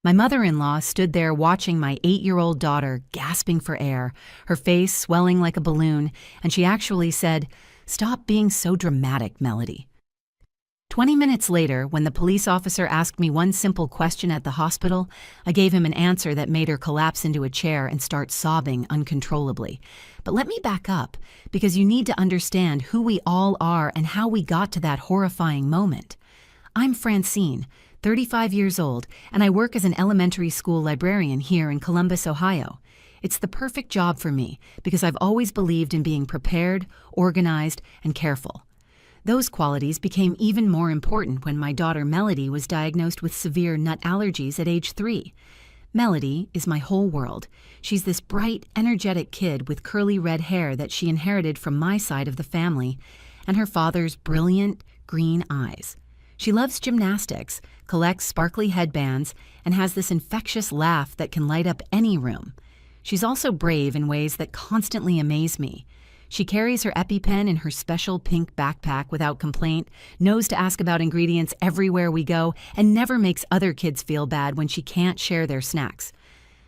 My mother-in-law stood there watching my 8-year-old daughter gasping for air, her face swelling like a balloon, and she actually said, "Stop being so dramatic, Melody." 20 minutes later, when the police officer asked me one simple question at the hospital, I gave him an answer that made her collapse into a chair and start sobbing uncontrollably. But let me back up, because you need to understand who we all are and how we got to that horrifying moment. I'm Francine, 35 years old, and I work as an elementary school librarian here in Columbus, Ohio. It's the perfect job for me because I've always believed in being prepared, organized, and careful. Those qualities became even more important when my daughter Melody was diagnosed with severe nut allergies at age 3. Melody is my whole world. She's this bright, energetic kid with curly red hair that she inherited from my side of the family, and her father's brilliant, green eyes. She loves gymnastics, collects sparkly headbands, and has this infectious laugh that can light up any room. She's also brave in ways that constantly amaze me. She carries her EpiPen in her special pink backpack without complaint, knows to ask about ingredients everywhere we go, and never makes other kids feel bad when she can't share their snacks.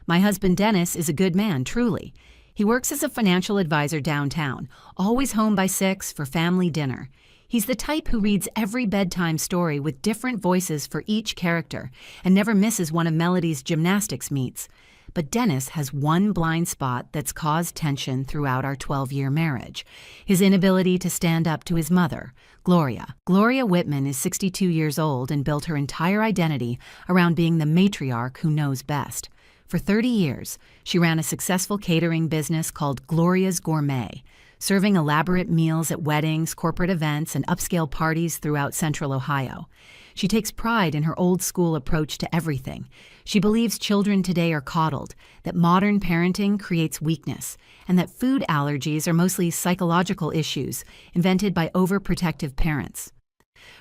My husband Dennis is a good man, truly. He works as a financial advisor downtown, always home by 6 for family dinner. He's the type who reads every bedtime story with different voices for each character and never misses one of Melody's gymnastics meets. But Dennis has one blind spot that's caused tension throughout our 12-year marriage: his inability to stand up to his mother, Gloria. Gloria Whitman is 62 years old and built her entire identity around being the matriarch who knows best. For 30 years, she ran a successful catering business called Gloria's Gourmet, serving elaborate meals at weddings, corporate events, and upscale parties throughout Central Ohio. She takes pride in her old-school approach to everything. She believes children today are coddled, that modern parenting creates weakness, and that food allergies are mostly psychological issues invented by overprotective parents.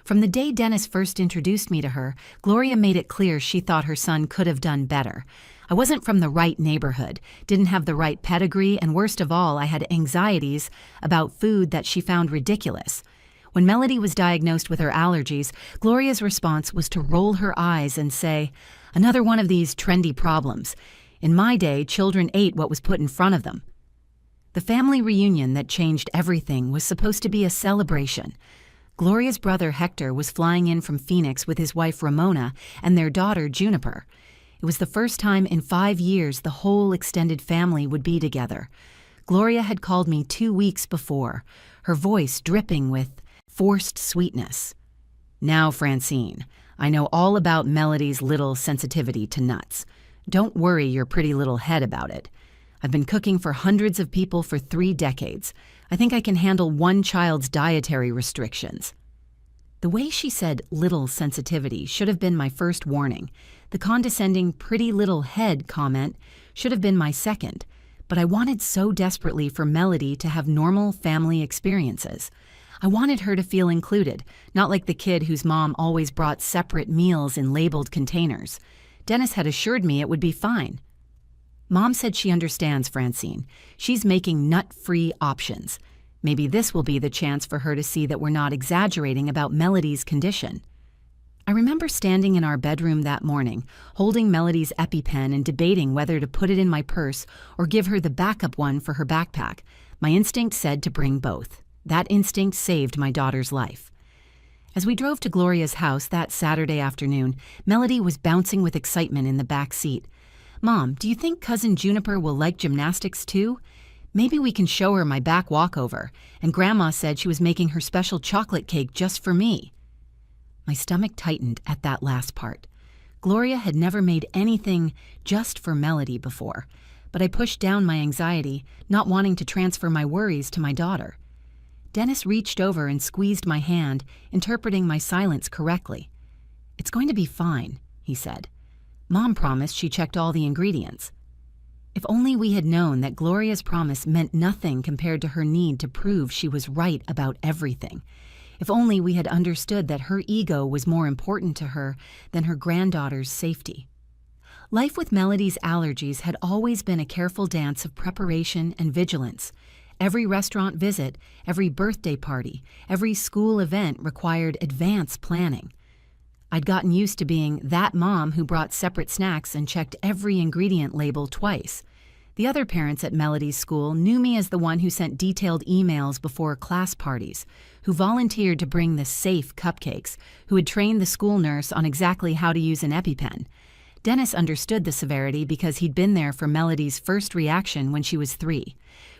From the day Dennis first introduced me to her, Gloria made it clear she thought her son could have done better. I wasn't from the right neighborhood, didn't have the right pedigree, and worst of all, I had anxieties about food that she found ridiculous. When Melody was diagnosed with her allergies, Gloria's response was to roll her eyes and say, "Another one of these trendy problems. In my day, children ate what was put in front of them." The family reunion that changed everything was supposed to be a celebration. Gloria's brother Hector was flying in from Phoenix with his wife Ramona and their daughter Juniper. It was the first time in 5 years the whole extended family would be together. Gloria had called me 2 weeks before, her voice dripping with forced sweetness. "Now, Francine, I know all about Melody's little sensitivity to nuts. Don't worry your pretty little head about it. I've been cooking for hundreds of people for 3 decades. I think I can handle one child's dietary restrictions." The way she said little sensitivity should have been my first warning. The condescending pretty little head comment should have been my second. But I wanted so desperately for Melody to have normal family experiences. I wanted her to feel included, not like the kid whose mom always brought separate meals in labeled containers. Dennis had assured me it would be fine. "Mom said she understands, Francine. She's making nut-free options. Maybe this will be the chance for her to see that we're not exaggerating about Melody's condition." I remember standing in our bedroom that morning, holding Melody's EpiPen and debating whether to put it in my purse or give her the backup one for her backpack. My instinct said to bring both. That instinct saved my daughter's life. As we drove to Gloria's house that Saturday afternoon, Melody was bouncing with excitement in the back seat. "Mom, do you think Cousin Juniper will like gymnastics too? Maybe we can show her my back walkover, and Grandma said she was making her special chocolate cake just for me." My stomach tightened at that last part. Gloria had never made anything just for Melody before, but I pushed down my anxiety, not wanting to transfer my worries to my daughter. Dennis reached over and squeezed my hand, interpreting my silence correctly. "It's going to be fine," he said. "Mom promised she checked all the ingredients." If only we had known that Gloria's promise meant nothing compared to her need to prove she was right about everything. If only we had understood that her ego was more important to her than her granddaughter's safety. Life with Melody's allergies had always been a careful dance of preparation and vigilance. Every restaurant visit, every birthday party, every school event required advance planning. I'd gotten used to being that mom who brought separate snacks and checked every ingredient label twice. The other parents at Melody's school knew me as the one who sent detailed emails before class parties, who volunteered to bring the safe cupcakes, who had trained the school nurse on exactly how to use an EpiPen. Dennis understood the severity because he'd been there for Melody's first reaction when she was 3.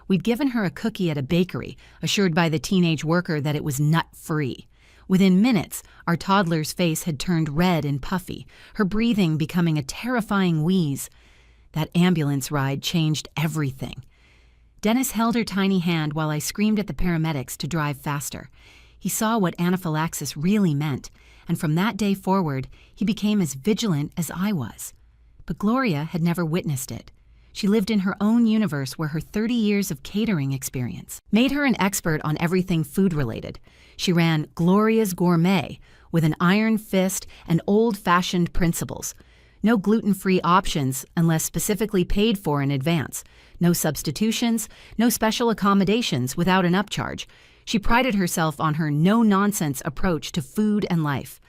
We'd given her a cookie at a bakery, assured by the teenage worker that it was nut-free. Within minutes, our toddler's face had turned red and puffy, her breathing becoming a terrifying wheeze. That ambulance ride changed everything. Dennis held her tiny hand while I screamed at the paramedics to drive faster. He saw what anaphylaxis really meant, and from that day forward, he became as vigilant as I was. But Gloria had never witnessed it. She lived in her own universe where her 30 years of catering experience made her an expert on everything food-related. She ran Gloria's Gourmet with an iron fist and old-fashioned principles. No gluten-free options unless specifically paid for in advance. No substitutions, no special accommodations without an upcharge. She prided herself on her no-nonsense approach to food and life.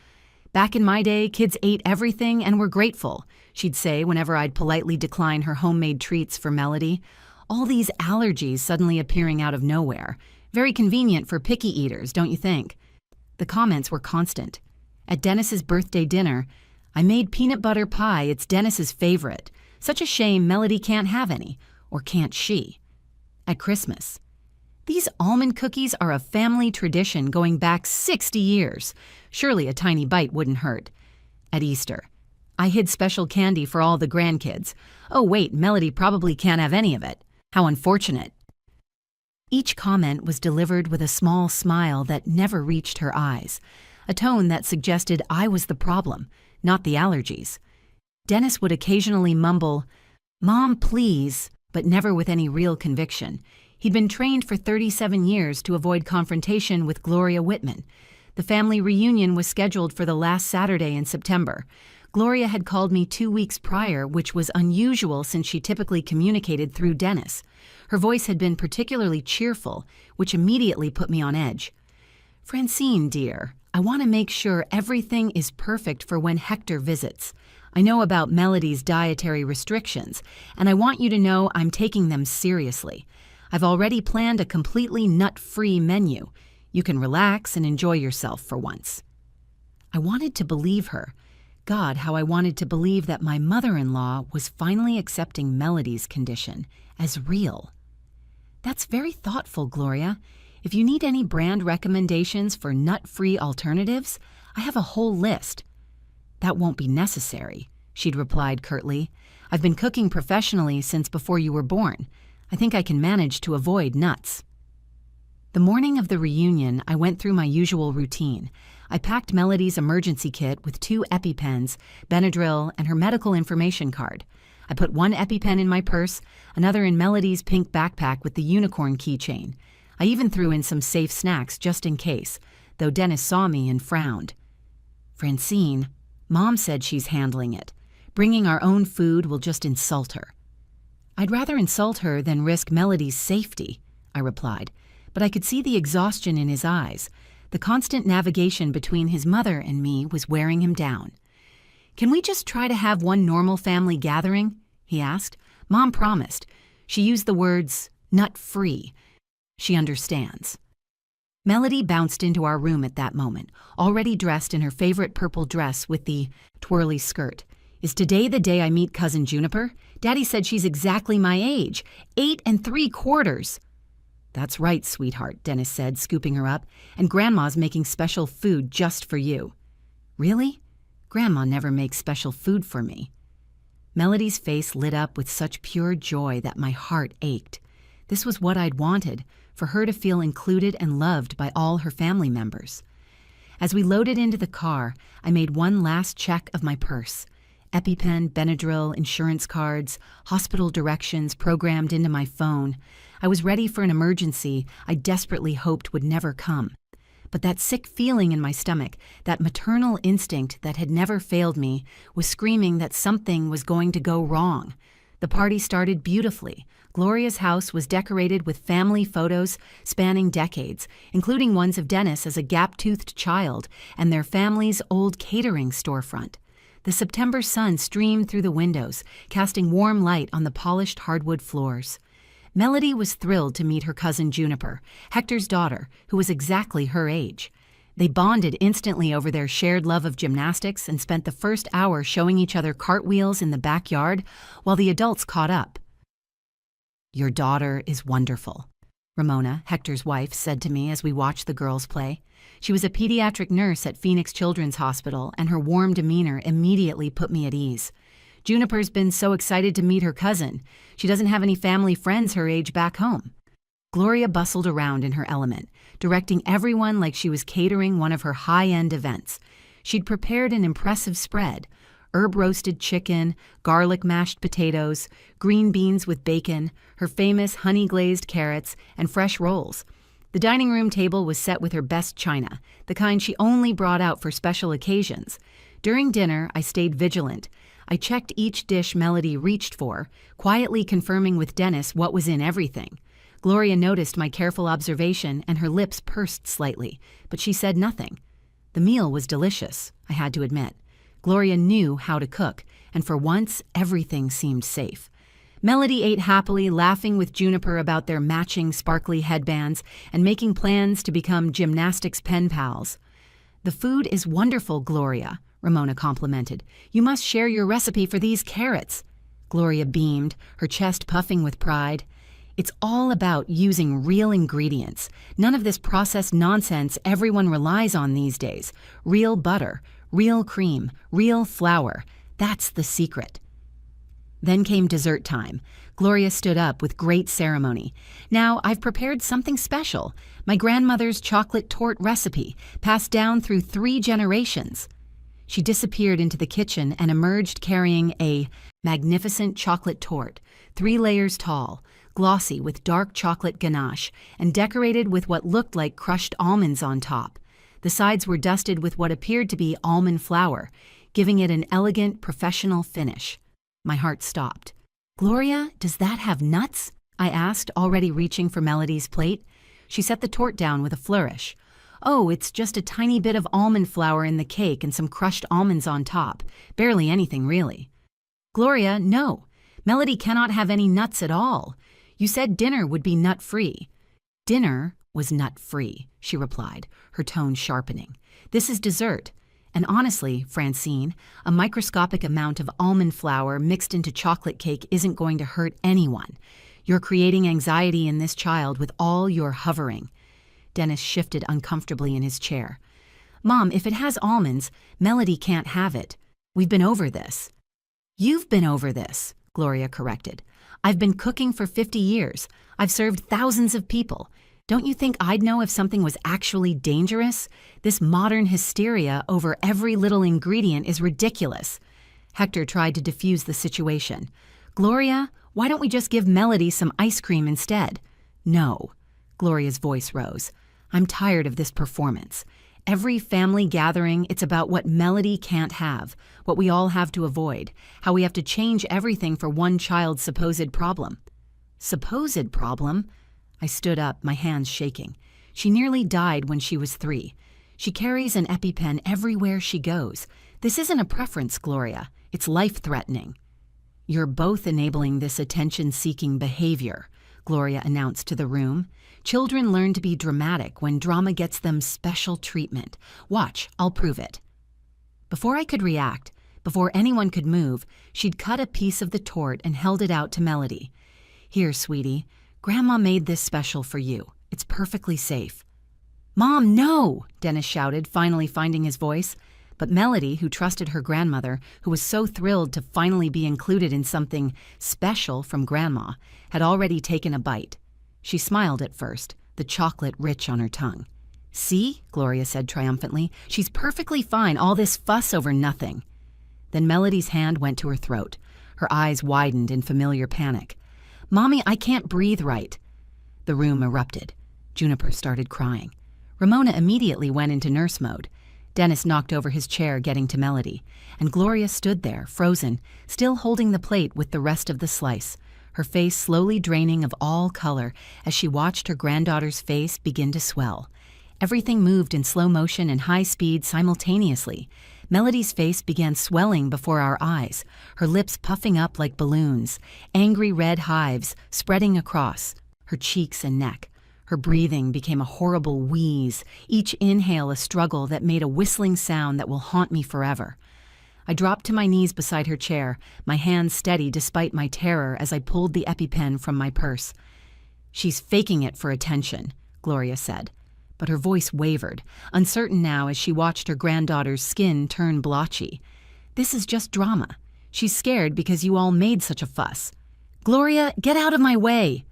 Back in my day, kids ate everything and were grateful, she'd say whenever I'd politely decline her homemade treats for Melody. All these allergies suddenly appearing out of nowhere. Very convenient for picky eaters, don't you think? The comments were constant. At Dennis's birthday dinner, I made peanut butter pie, it's Dennis's favorite. Such a shame Melody can't have any, or can't she? At Christmas, these almond cookies are a family tradition going back 60 years. Surely a tiny bite wouldn't hurt. At Easter, I hid special candy for all the grandkids. Oh wait, Melody probably can't have any of it. How unfortunate. Each comment was delivered with a small smile that never reached her eyes, a tone that suggested I was the problem, not the allergies. Dennis would occasionally mumble, "Mom, please," but never with any real conviction. He'd been trained for 37 years to avoid confrontation with Gloria Whitman. The family reunion was scheduled for the last Saturday in September. Gloria had called me 2 weeks prior, which was unusual since she typically communicated through Dennis. Her voice had been particularly cheerful, which immediately put me on edge. "Francine, dear, I want to make sure everything is perfect for when Hector visits. I know about Melody's dietary restrictions, and I want you to know I'm taking them seriously. I've already planned a completely nut-free menu. You can relax and enjoy yourself for once." I wanted to believe her. God, how I wanted to believe that my mother-in-law was finally accepting Melody's condition as real. "That's very thoughtful, Gloria. If you need any brand recommendations for nut-free alternatives, I have a whole list." "That won't be necessary," she'd replied curtly. "I've been cooking professionally since before you were born. I think I can manage to avoid nuts." The morning of the reunion, I went through my usual routine. I packed Melody's emergency kit with 2 EpiPens, Benadryl, and her medical information card. I put one EpiPen in my purse, another in Melody's pink backpack with the unicorn keychain. I even threw in some safe snacks just in case, though Dennis saw me and frowned. "Francine, Mom said she's handling it. Bringing our own food will just insult her." "I'd rather insult her than risk Melody's safety," I replied, but I could see the exhaustion in his eyes. The constant navigation between his mother and me was wearing him down. "Can we just try to have one normal family gathering?" he asked. "Mom promised. She used the words, nut-free. She understands." Melody bounced into our room at that moment, already dressed in her favorite purple dress with the twirly skirt. "Is today the day I meet Cousin Juniper? Daddy said she's exactly my age, 8 3/4. "That's right, sweetheart," Dennis said, scooping her up, "and Grandma's making special food just for you." "Really? Grandma never makes special food for me." Melody's face lit up with such pure joy that my heart ached. This was what I'd wanted, for her to feel included and loved by all her family members. As we loaded into the car, I made one last check of my purse. EpiPen, Benadryl, insurance cards, hospital directions programmed into my phone. I was ready for an emergency I desperately hoped would never come. But that sick feeling in my stomach, that maternal instinct that had never failed me, was screaming that something was going to go wrong. The party started beautifully. Gloria's house was decorated with family photos spanning decades, including ones of Dennis as a gap-toothed child and their family's old catering storefront. The September sun streamed through the windows, casting warm light on the polished hardwood floors. Melody was thrilled to meet her cousin Juniper, Hector's daughter, who was exactly her age. They bonded instantly over their shared love of gymnastics and spent the first hour showing each other cartwheels in the backyard while the adults caught up. "Your daughter is wonderful," Ramona, Hector's wife, said to me as we watched the girls play. She was a pediatric nurse at Phoenix Children's Hospital, and her warm demeanor immediately put me at ease. Juniper's been so excited to meet her cousin. She doesn't have any family friends her age back home. Gloria bustled around in her element, directing everyone like she was catering one of her high-end events. She'd prepared an impressive spread: herb-roasted chicken, garlic mashed potatoes, green beans with bacon, her famous honey-glazed carrots, and fresh rolls. The dining room table was set with her best china, the kind she only brought out for special occasions. During dinner, I stayed vigilant. I checked each dish Melody reached for, quietly confirming with Dennis what was in everything. Gloria noticed my careful observation and her lips pursed slightly, but she said nothing. The meal was delicious, I had to admit. Gloria knew how to cook, and for once, everything seemed safe. Melody ate happily, laughing with Juniper about their matching sparkly headbands and making plans to become gymnastics pen pals. "The food is wonderful, Gloria," Ramona complimented. "You must share your recipe for these carrots." Gloria beamed, her chest puffing with pride. "It's all about using real ingredients. None of this processed nonsense everyone relies on these days. Real butter, real cream, real flour. That's the secret." Then came dessert time. Gloria stood up with great ceremony. "Now, I've prepared something special. My grandmother's chocolate torte recipe, passed down through 3 generations. She disappeared into the kitchen and emerged carrying a magnificent chocolate torte, 3 layers tall, glossy with dark chocolate ganache, and decorated with what looked like crushed almonds on top. The sides were dusted with what appeared to be almond flour, giving it an elegant, professional finish. My heart stopped. "Gloria, does that have nuts?" I asked, already reaching for Melody's plate. She set the torte down with a flourish. "Oh, it's just a tiny bit of almond flour in the cake and some crushed almonds on top. Barely anything, really." "Gloria, no. Melody cannot have any nuts at all. You said dinner would be nut-free." "Dinner was nut-free," she replied, her tone sharpening. "This is dessert. And honestly, Francine, a microscopic amount of almond flour mixed into chocolate cake isn't going to hurt anyone. You're creating anxiety in this child with all your hovering." Dennis shifted uncomfortably in his chair. "Mom, if it has almonds, Melody can't have it. We've been over this." "You've been over this," Gloria corrected. "I've been cooking for 50 years. I've served thousands of people. Don't you think I'd know if something was actually dangerous? This modern hysteria over every little ingredient is ridiculous." Hector tried to defuse the situation. "Gloria, why don't we just give Melody some ice cream instead?" "No." Gloria's voice rose. "I'm tired of this performance. Every family gathering, it's about what Melody can't have, what we all have to avoid, how we have to change everything for one child's supposed problem." "Supposed problem?" I stood up, my hands shaking. "She nearly died when she was 3. She carries an EpiPen everywhere she goes. This isn't a preference, Gloria. It's life-threatening." "You're both enabling this attention-seeking behavior," Gloria announced to the room. "Children learn to be dramatic when drama gets them special treatment. Watch, I'll prove it." Before I could react, before anyone could move, she'd cut a piece of the torte and held it out to Melody. "Here, sweetie. Grandma made this special for you. It's perfectly safe." "Mom, no!" Dennis shouted, finally finding his voice. But Melody, who trusted her grandmother, who was so thrilled to finally be included in something special from Grandma, had already taken a bite. She smiled at first, the chocolate rich on her tongue. "See?" Gloria said triumphantly. "She's perfectly fine, all this fuss over nothing." Then Melody's hand went to her throat. Her eyes widened in familiar panic. "Mommy, I can't breathe right." The room erupted. Juniper started crying. Ramona immediately went into nurse mode. Dennis knocked over his chair, getting to Melody, and Gloria stood there, frozen, still holding the plate with the rest of the slice, her face slowly draining of all color as she watched her granddaughter's face begin to swell. Everything moved in slow motion and high speed simultaneously. Melody's face began swelling before our eyes, her lips puffing up like balloons, angry red hives spreading across her cheeks and neck. Her breathing became a horrible wheeze, each inhale a struggle that made a whistling sound that will haunt me forever. I dropped to my knees beside her chair, my hands steady despite my terror as I pulled the EpiPen from my purse. "She's faking it for attention," Gloria said. But her voice wavered, uncertain now as she watched her granddaughter's skin turn blotchy. "This is just drama. She's scared because you all made such a fuss. Gloria, get out of my way!"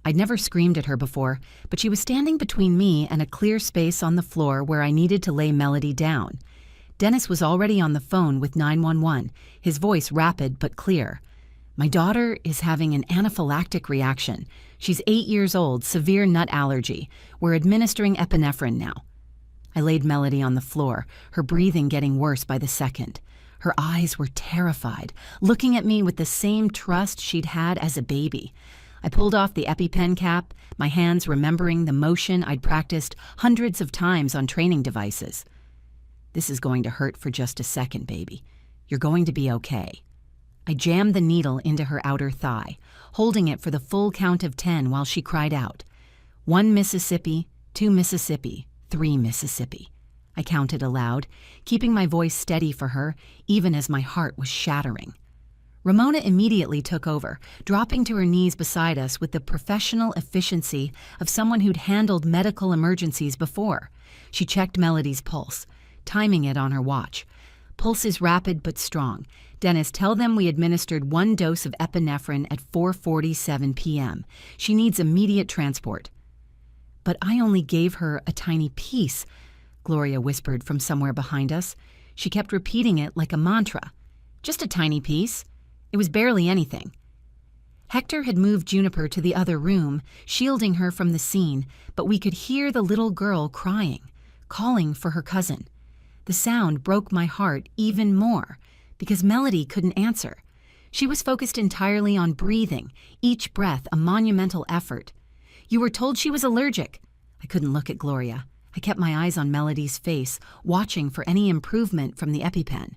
I'd never screamed at her before, but she was standing between me and a clear space on the floor where I needed to lay Melody down. Dennis was already on the phone with 911, his voice rapid but clear. "My daughter is having an anaphylactic reaction. She's 8 years old, severe nut allergy. We're administering epinephrine now." I laid Melody on the floor, her breathing getting worse by the second. Her eyes were terrified, looking at me with the same trust she'd had as a baby. I pulled off the EpiPen cap, my hands remembering the motion I'd practiced hundreds of times on training devices. "This is going to hurt for just a second, baby. You're going to be okay." I jammed the needle into her outer thigh, holding it for the full count of 10 while she cried out. 1 Mississippi, 2 Mississippi, 3 Mississippi. I counted aloud, keeping my voice steady for her, even as my heart was shattering. Ramona immediately took over, dropping to her knees beside us with the professional efficiency of someone who'd handled medical emergencies before. She checked Melody's pulse, timing it on her watch. "Pulse is rapid but strong. Dennis, tell them we administered 1 dose of epinephrine at 4:47 p.m. She needs immediate transport." "But I only gave her a tiny piece," Gloria whispered from somewhere behind us. She kept repeating it like a mantra. "Just a tiny piece. It was barely anything." Hector had moved Juniper to the other room, shielding her from the scene, but we could hear the little girl crying, calling for her cousin. The sound broke my heart even more, because Melody couldn't answer. She was focused entirely on breathing, each breath a monumental effort. "You were told she was allergic." I couldn't look at Gloria. I kept my eyes on Melody's face, watching for any improvement from the EpiPen.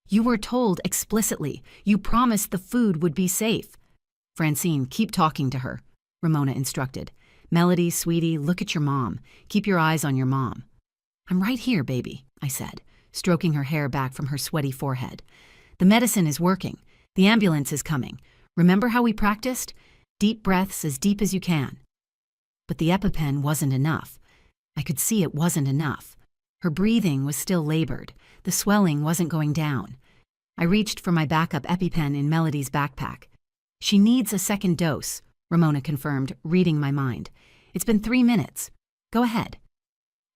"You were told explicitly. You promised the food would be safe." "Francine, keep talking to her," Ramona instructed. "Melody, sweetie, look at your mom. Keep your eyes on your mom." "I'm right here, baby," I said, stroking her hair back from her sweaty forehead. "The medicine is working. The ambulance is coming. Remember how we practiced? Deep breaths as deep as you can." But the EpiPen wasn't enough. I could see it wasn't enough. Her breathing was still labored. The swelling wasn't going down. I reached for my backup EpiPen in Melody's backpack. "She needs a second dose," Ramona confirmed, reading my mind. "It's been 3 minutes. Go ahead."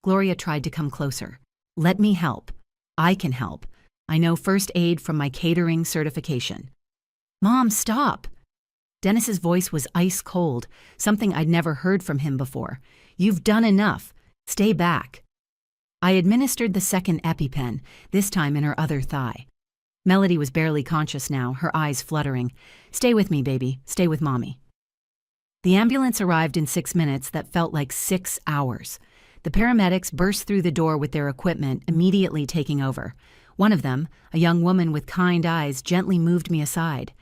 Gloria tried to come closer. "Let me help. I can help. I know first aid from my catering certification." "Mom, stop." Dennis's voice was ice cold, something I'd never heard from him before. "You've done enough. Stay back." I administered the second EpiPen, this time in her other thigh. Melody was barely conscious now, her eyes fluttering. "Stay with me, baby. Stay with Mommy." The ambulance arrived in 6 minutes that felt like 6 hours. The paramedics burst through the door with their equipment, immediately taking over. One of them, a young woman with kind eyes, gently moved me aside.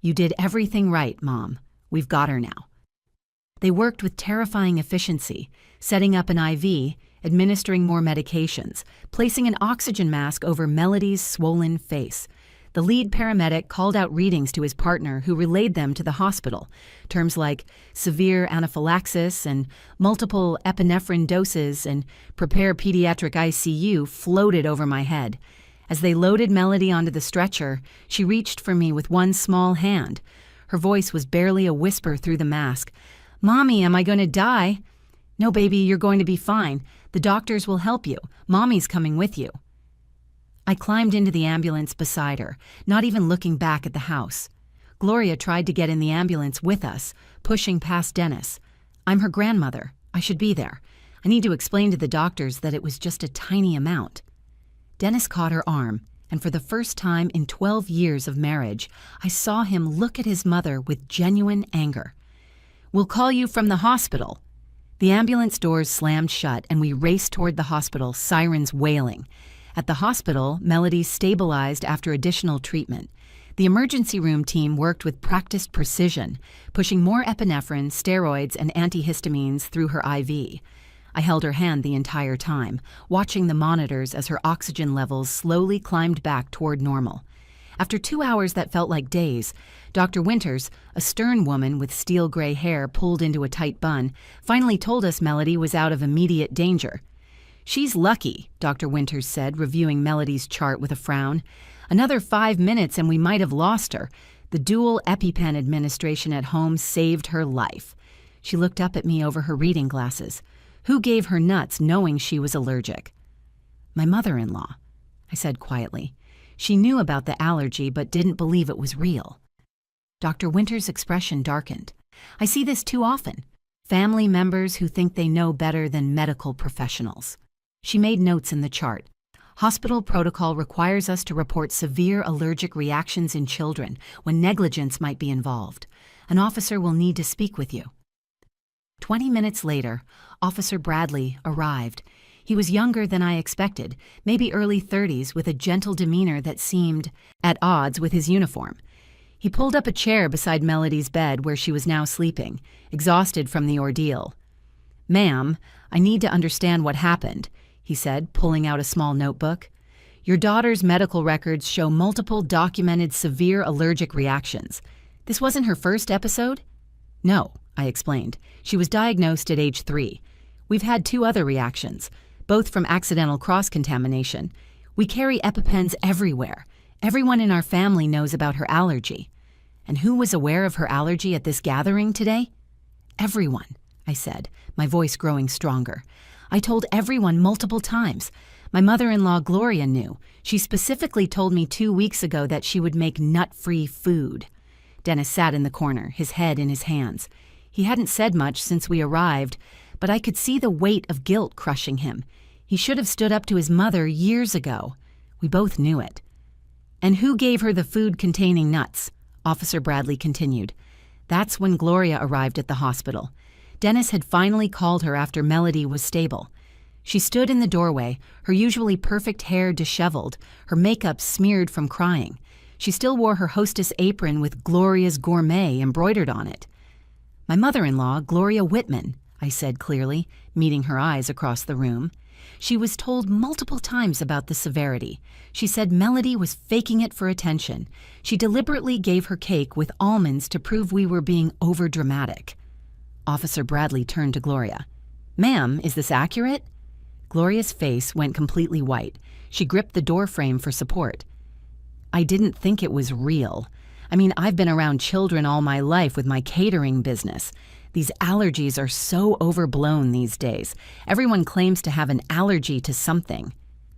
"You did everything right, Mom. We've got her now." They worked with terrifying efficiency, setting up an IV, administering more medications, placing an oxygen mask over Melody's swollen face. The lead paramedic called out readings to his partner, who relayed them to the hospital. Terms like severe anaphylaxis and multiple epinephrine doses and prepare pediatric ICU floated over my head. As they loaded Melody onto the stretcher, she reached for me with one small hand. Her voice was barely a whisper through the mask. "Mommy, am I going to die?" "No, baby, you're going to be fine. The doctors will help you. Mommy's coming with you." I climbed into the ambulance beside her, not even looking back at the house. Gloria tried to get in the ambulance with us, pushing past Dennis. "I'm her grandmother. I should be there. I need to explain to the doctors that it was just a tiny amount." Dennis caught her arm, and for the first time in 12 years of marriage, I saw him look at his mother with genuine anger. "We'll call you from the hospital." The ambulance doors slammed shut, and we raced toward the hospital, sirens wailing. At the hospital, Melody stabilized after additional treatment. The emergency room team worked with practiced precision, pushing more epinephrine, steroids, and antihistamines through her IV. I held her hand the entire time, watching the monitors as her oxygen levels slowly climbed back toward normal. After 2 hours that felt like days, Dr. Winters, a stern woman with steel gray hair pulled into a tight bun, finally told us Melody was out of immediate danger. "She's lucky," Dr. Winters said, reviewing Melody's chart with a frown. "Another 5 minutes and we might have lost her. The dual EpiPen administration at home saved her life." She looked up at me over her reading glasses. "Who gave her nuts knowing she was allergic?" "My mother-in-law," I said quietly. She knew about the allergy but didn't believe it was real. Dr. Winters' expression darkened. "I see this too often. Family members who think they know better than medical professionals." She made notes in the chart. "Hospital protocol requires us to report severe allergic reactions in children when negligence might be involved. An officer will need to speak with you." 20 minutes later, Officer Bradley arrived. He was younger than I expected, maybe early 30s, with a gentle demeanor that seemed at odds with his uniform. He pulled up a chair beside Melody's bed where she was now sleeping, exhausted from the ordeal. "Ma'am, I need to understand what happened," he said, pulling out a small notebook. "Your daughter's medical records show multiple documented severe allergic reactions. This wasn't her first episode?" "No," I explained. "She was diagnosed at age 3. We've had 2 other reactions, both from accidental cross-contamination. We carry EpiPens everywhere. Everyone in our family knows about her allergy." "And who was aware of her allergy at this gathering today?" "Everyone," I said, my voice growing stronger. "I told everyone multiple times. My mother-in-law Gloria knew. She specifically told me 2 weeks ago that she would make nut-free food." Dennis sat in the corner, his head in his hands. He hadn't said much since we arrived, but I could see the weight of guilt crushing him. He should have stood up to his mother years ago. We both knew it. "And who gave her the food containing nuts?" Officer Bradley continued. "That's when Gloria arrived at the hospital. Dennis had finally called her after Melody was stable. She stood in the doorway, her usually perfect hair disheveled, her makeup smeared from crying. She still wore her hostess apron with Gloria's Gourmet embroidered on it. "My mother-in-law, Gloria Whitman," I said clearly, meeting her eyes across the room. "She was told multiple times about the severity. She said Melody was faking it for attention. She deliberately gave her cake with almonds to prove we were being overdramatic." Officer Bradley turned to Gloria. "Ma'am, is this accurate?" Gloria's face went completely white. She gripped the doorframe for support. "I didn't think it was real. I mean, I've been around children all my life with my catering business. These allergies are so overblown these days. Everyone claims to have an allergy to something.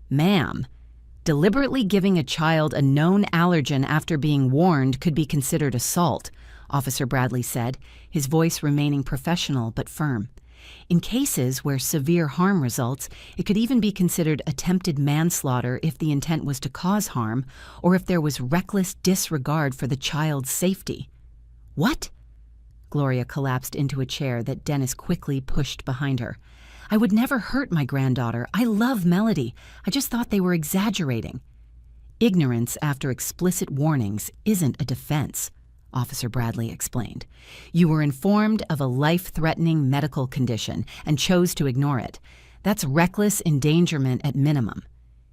Ma'am, deliberately giving a child a known allergen after being warned could be considered assault," Officer Bradley said, his voice remaining professional but firm. "In cases where severe harm results, it could even be considered attempted manslaughter if the intent was to cause harm or if there was reckless disregard for the child's safety." "What?" Gloria collapsed into a chair that Dennis quickly pushed behind her. "I would never hurt my granddaughter. I love Melody. I just thought they were exaggerating." "Ignorance after explicit warnings isn't a defense," Officer Bradley explained. "You were informed of a life-threatening medical condition and chose to ignore it. That's reckless endangerment at minimum."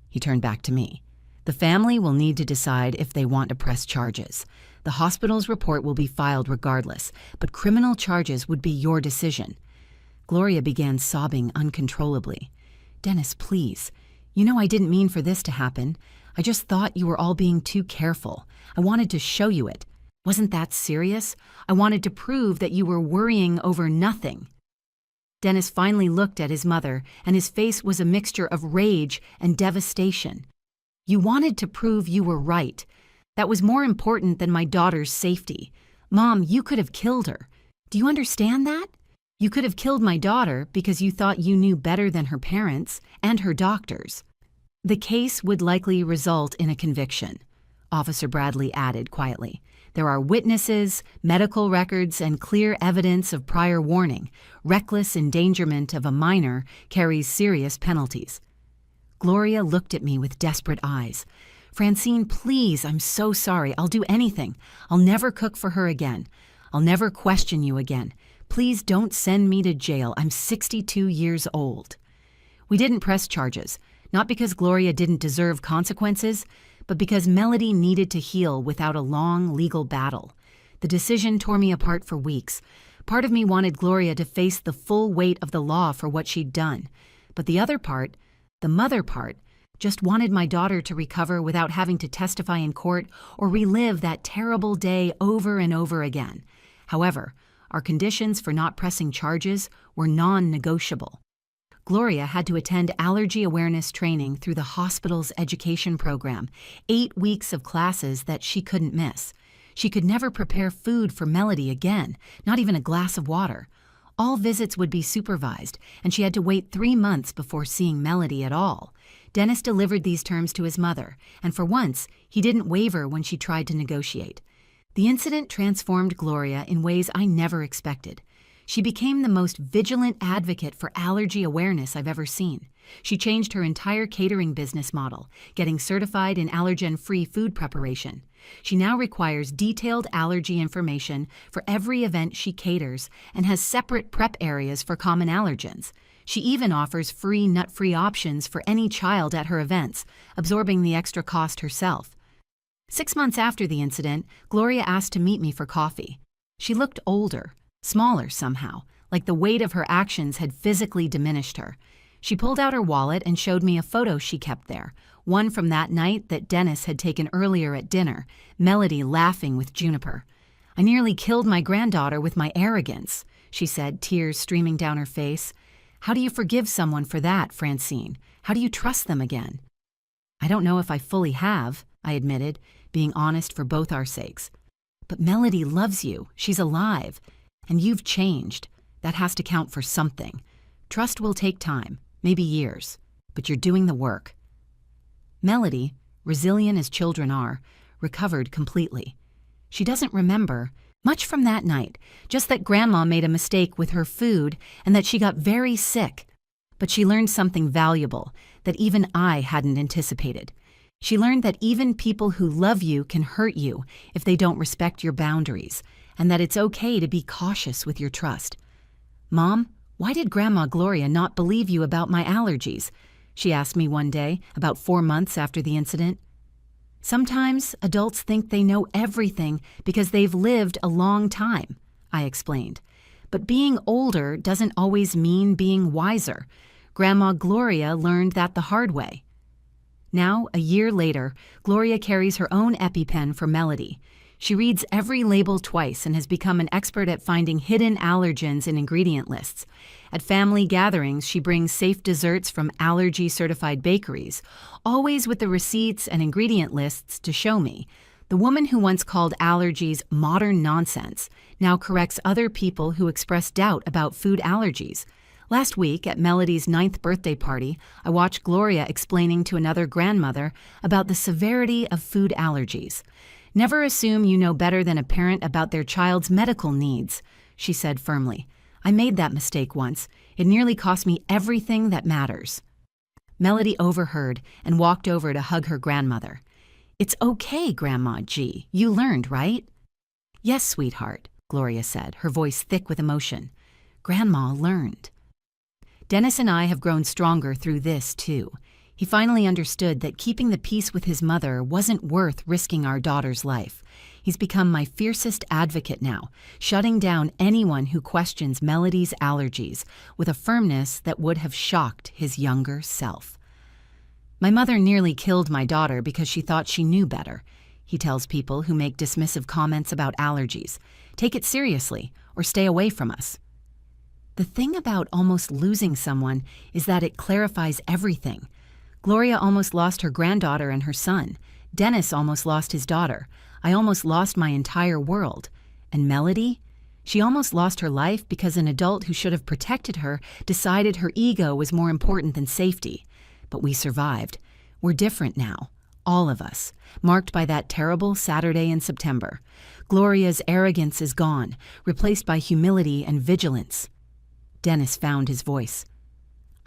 He turned back to me. "The family will need to decide if they want to press charges. The hospital's report will be filed regardless, but criminal charges would be your decision." Gloria began sobbing uncontrollably. "Dennis, please. You know I didn't mean for this to happen. I just thought you were all being too careful. I wanted to show you it. Wasn't that serious? I wanted to prove that you were worrying over nothing." Dennis finally looked at his mother, and his face was a mixture of rage and devastation. "You wanted to prove you were right. That was more important than my daughter's safety. Mom, you could have killed her. Do you understand that? You could have killed my daughter because you thought you knew better than her parents and her doctors." The case would likely result in a conviction, Officer Bradley added quietly. There are witnesses, medical records, and clear evidence of prior warning. Reckless endangerment of a minor carries serious penalties. Gloria looked at me with desperate eyes. Francine, please, I'm so sorry. I'll do anything. I'll never cook for her again. I'll never question you again. Please don't send me to jail. I'm 62 years old. We didn't press charges, not because Gloria didn't deserve consequences, but because Melody needed to heal without a long legal battle. The decision tore me apart for weeks. Part of me wanted Gloria to face the full weight of the law for what she'd done. But the other part, the mother part, just wanted my daughter to recover without having to testify in court or relive that terrible day over and over again. However, our conditions for not pressing charges were non-negotiable. Gloria had to attend allergy awareness training through the hospital's education program, 8 weeks of classes that she couldn't miss. She could never prepare food for Melody again, not even a glass of water. All visits would be supervised, and she had to wait 3 months before seeing Melody at all. Dennis delivered these terms to his mother, and for once, he didn't waver when she tried to negotiate. The incident transformed Gloria in ways I never expected. She became the most vigilant advocate for allergy awareness I've ever seen. She changed her entire catering business model, getting certified in allergen-free food preparation. She now requires detailed allergy information for every event she caters and has separate prep areas for common allergens. She even offers free nut-free options for any child at her events, absorbing the extra cost herself. 6 months after the incident, Gloria asked to meet me for coffee. She looked older, smaller somehow, like the weight of her actions had physically diminished her. She pulled out her wallet and showed me a photo she kept there, one from that night that Dennis had taken earlier at dinner, Melody laughing with Juniper. "I nearly killed my granddaughter with my arrogance," she said, tears streaming down her face. "How do you forgive someone for that, Francine? How do you trust them again?" "I don't know if I fully have," I admitted, being honest for both our sakes. "But Melody loves you. She's alive. And you've changed. That has to count for something. Trust will take time, maybe years, but you're doing the work." Melody, resilient as children are, recovered completely. She doesn't remember much from that night, just that Grandma made a mistake with her food and that she got very sick. But she learned something valuable that even I hadn't anticipated. She learned that even people who love you can hurt you if they don't respect your boundaries, and that it's okay to be cautious with your trust. "Mom, why did Grandma Gloria not believe you about my allergies?" she asked me one day, about 4 months after the incident. "Sometimes adults think they know everything because they've lived a long time," I explained. "But being older doesn't always mean being wiser. Grandma Gloria learned that the hard way." Now, a year later, Gloria carries her own EpiPen for Melody. She reads every label twice and has become an expert at finding hidden allergens in ingredient lists. At family gatherings, she brings safe desserts from allergy-certified bakeries, always with the receipts and ingredient lists to show me. The woman who once called allergies modern nonsense now corrects other people who express doubt about food allergies. Last week, at Melody's 9th birthday party, I watched Gloria explaining to another grandmother about the severity of food allergies. "Never assume you know better than a parent about their child's medical needs," she said firmly. "I made that mistake once. It nearly cost me everything that matters." Melody overheard and walked over to hug her grandmother. "It's okay, Grandma G. You learned, right?" "Yes, sweetheart," Gloria said, her voice thick with emotion. "Grandma learned." Dennis and I have grown stronger through this, too. He finally understood that keeping the peace with his mother wasn't worth risking our daughter's life. He's become my fiercest advocate now, shutting down anyone who questions Melody's allergies with a firmness that would have shocked his younger self. "My mother nearly killed my daughter because she thought she knew better," he tells people who make dismissive comments about allergies. "Take it seriously or stay away from us." The thing about almost losing someone is that it clarifies everything. Gloria almost lost her granddaughter and her son. Dennis almost lost his daughter. I almost lost my entire world. And Melody? She almost lost her life because an adult who should have protected her decided her ego was more important than safety. But we survived. We're different now, all of us, marked by that terrible Saturday in September. Gloria's arrogance is gone, replaced by humility and vigilance. Dennis found his voice.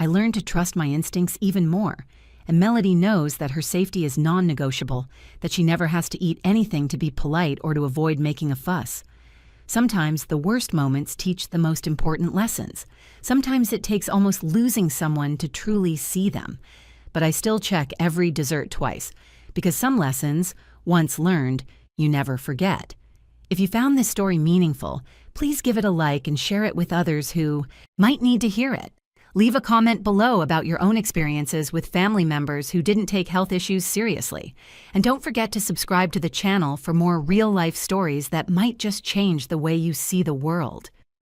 I learned to trust my instincts even more, and Melody knows that her safety is non-negotiable, that she never has to eat anything to be polite or to avoid making a fuss. Sometimes the worst moments teach the most important lessons. Sometimes it takes almost losing someone to truly see them. But I still check every dessert twice, because some lessons, once learned, you never forget. If you found this story meaningful, please give it a like and share it with others who might need to hear it. Leave a comment below about your own experiences with family members who didn't take health issues seriously. And don't forget to subscribe to the channel for more real-life stories that might just change the way you see the world.